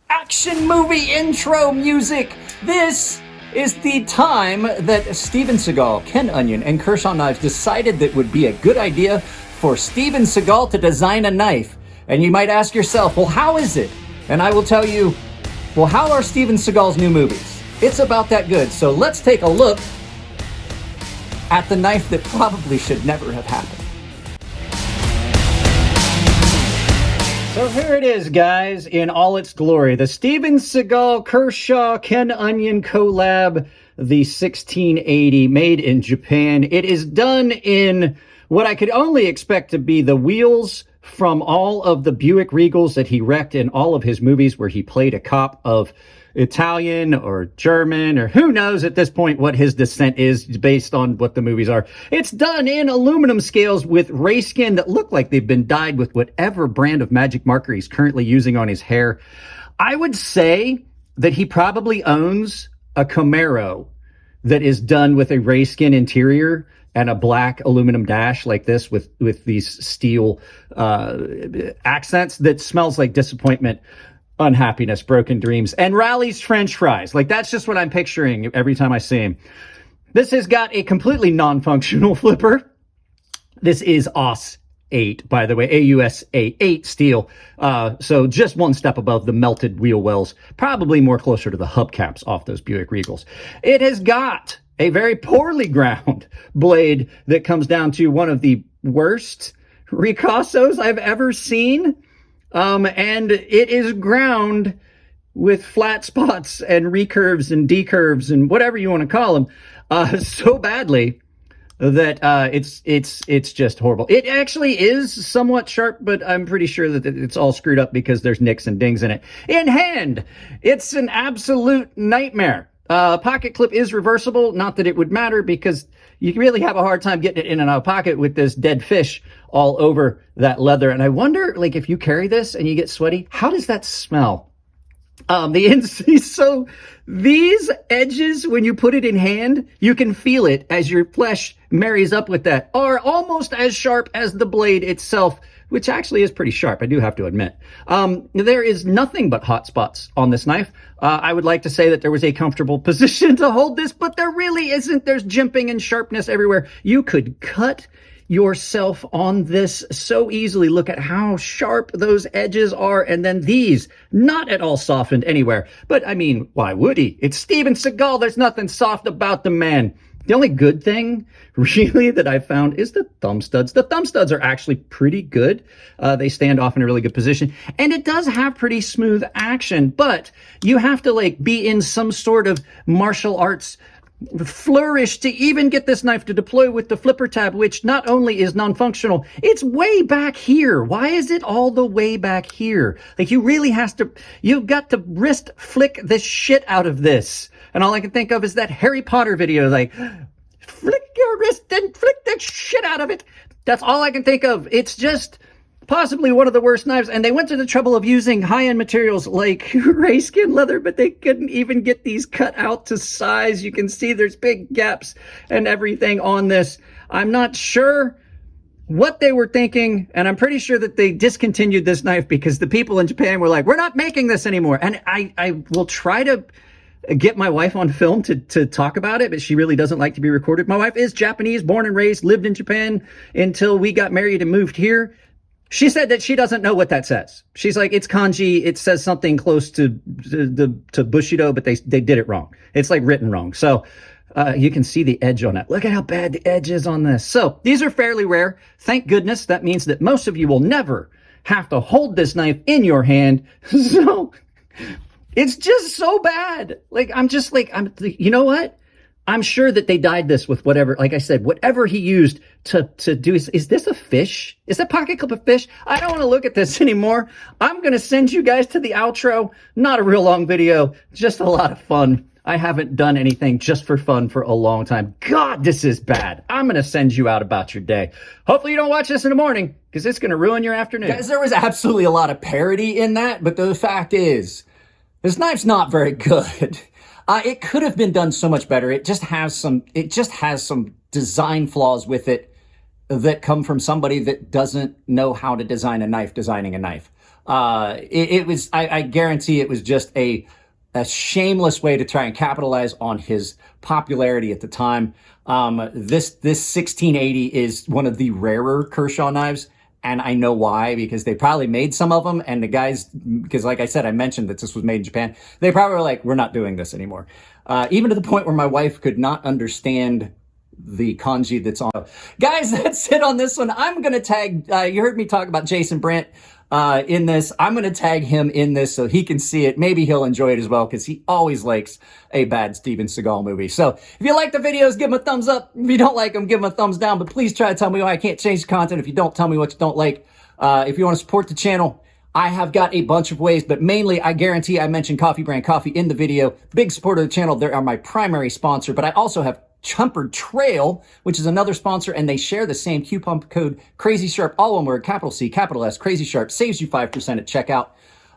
action movie intro music. This is the time that Steven Seagal, Ken Onion, and Kershaw Knives decided that it would be a good idea for Steven Seagal to design a knife. And you might ask yourself, well, how is it? And I will tell you, well, how are Steven Seagal's new movies? It's about that good. So let's take a look at the knife that probably should never have happened. So here it is, guys, in all its glory. The Steven Seagal Kershaw Ken Onion collab, the 1680, made in Japan. It is done in what I could only expect to be the wheels from all of the Buick Regals that he wrecked in all of his movies where he played a cop of Italian or German or who knows at this point what his descent is based on what the movies are. It's done in aluminum scales with ray skin that look like they've been dyed with whatever brand of magic marker he's currently using on his hair. I would say that he probably owns a Camaro that is done with a ray skin interior and a black aluminum dash like this with these steel accents that smells like disappointment, unhappiness, broken dreams, and Rally's French fries. Like, that's just what I'm picturing every time I see him. This has got a completely non-functional flipper. This is AUS 8, by the way, AUSA 8 steel. So just one step above the melted wheel wells, probably more closer to the hubcaps off those Buick Regals. It has got a very poorly ground blade that comes down to one of the worst Ricassos I've ever seen. And it is ground with flat spots and recurves and decurves and whatever you want to call them, so badly that it's just horrible. It actually is somewhat sharp, but I'm pretty sure that it's all screwed up because there's nicks and dings in it. In hand, it's an absolute nightmare. Pocket clip is reversible, not that it would matter because you really have a hard time getting it in and out of pocket with this dead fish all over that leather. And I wonder, like, if you carry this and you get sweaty, how does that smell? So these edges, when you put it in hand, you can feel it as your flesh marries up with that, are almost as sharp as the blade itself, which actually is pretty sharp, I do have to admit. There is nothing but hot spots on this knife. I would like to say that there was a comfortable position to hold this, but there really isn't. There's jimping and sharpness everywhere. You could cut yourself on this so easily. Look at how sharp those edges are, and then these, not at all softened anywhere. But I mean, why would he? It's Steven Seagal. There's nothing soft about the man. The only good thing, really, that I found is the thumb studs. The thumb studs are actually pretty good. They stand off in a really good position. And it does have pretty smooth action, but you have to, like, be in some sort of martial arts flourish to even get this knife to deploy with the flipper tab, which not only is non-functional, it's way back here. Why is it all the way back here? Like, you really you've got to wrist flick the shit out of this. And all I can think of is that Harry Potter video, like, flick your wrist and flick the shit out of it. That's all I can think of. It's just possibly one of the worst knives, and they went to the trouble of using high-end materials like ray skin leather, but they couldn't even get these cut out to size. You can see there's big gaps and everything on this. I'm not sure what they were thinking, and I'm pretty sure that they discontinued this knife because the people in Japan were like, we're not making this anymore. And I will try to get my wife on film to talk about it, but she really doesn't like to be recorded. My wife is Japanese, born and raised, lived in Japan until we got married and moved here. She said that she doesn't know what that says. She's like, it's kanji. It says something close to Bushido, but they did it wrong. It's like written wrong. So you can see the edge on it. Look at how bad the edge is on this. So these are fairly rare. Thank goodness. That means that most of you will never have to hold this knife in your hand. So it's just so bad. Like, you know what? I'm sure that they dyed this with whatever, like I said, whatever he used to do. Is this a fish? Is that pocket clip a fish? I don't want to look at this anymore. I'm going to send you guys to the outro. Not a real long video, just a lot of fun. I haven't done anything just for fun for a long time. God, this is bad. I'm going to send you out about your day. Hopefully you don't watch this in the morning because it's going to ruin your afternoon. Guys, there was absolutely a lot of parody in that, but the fact is, this knife's not very good. It could have been done so much better. It just has some design flaws with it that come from somebody that doesn't know how to design a knife, designing a knife. I guarantee it was just a shameless way to try and capitalize on his popularity at the time. This 1680 is one of the rarer Kershaw knives. And I know why, because they probably made some of them. And the guys, because like I said, I mentioned that this was made in Japan. They probably were like, we're not doing this anymore. Even to the point where my wife could not understand the kanji that's on. Guys, that's it on this one. I'm going to tag, you heard me talk about Jason Brandt in this. I'm going to tag him in this so he can see it. Maybe he'll enjoy it as well, because he always likes a bad Steven Seagal movie. So if you like the videos, give them a thumbs up. If you don't like them, give them a thumbs down. But please try to tell me why I can't change the content if you don't tell me what you don't like. If you want to support the channel, I have got a bunch of ways, but mainly I guarantee I mentioned Coffee Brand Coffee in the video. Big supporter of the channel. They are my primary sponsor, but I also have Chumpered Trail, which is another sponsor, and they share the same coupon code Crazy Sharp, all one word, capital C, capital S, Crazy Sharp, saves you 5% at checkout.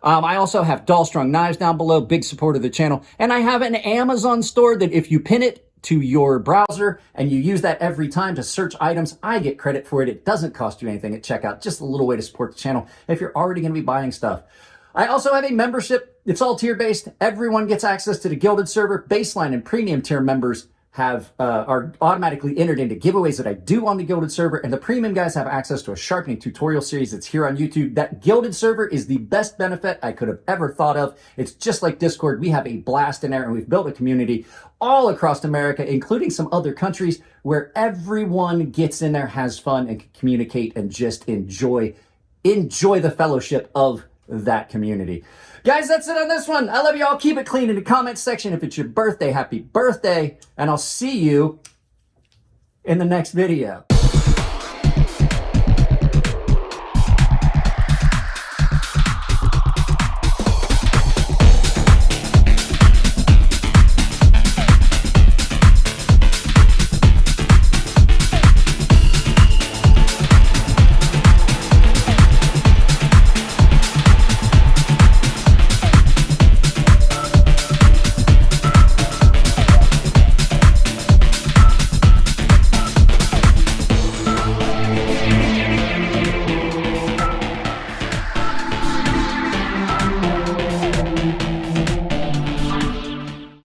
I also have Doll Strung Knives down below, big supporter of the channel, and I have an Amazon store that if you pin it to your browser and you use that every time to search items, I get credit for it. It doesn't cost you anything at checkout, just a little way to support the channel if you're already going to be buying stuff. I also have a membership. It's all tier-based. Everyone gets access to the Gilded server. Baseline and premium tier members are automatically entered into giveaways that I do on the Gilded server, and the premium guys have access to a sharpening tutorial series that's here on YouTube. That Gilded server is the best benefit I could have ever thought of. It's just like Discord. We have a blast in there, and we've built a community all across America, including some other countries, where everyone gets in there, has fun, and can communicate and just enjoy the fellowship of that community. Guys, that's it on this one. I love you all. Keep it clean in the comments section. If it's your birthday, happy birthday. And I'll see you in the next video.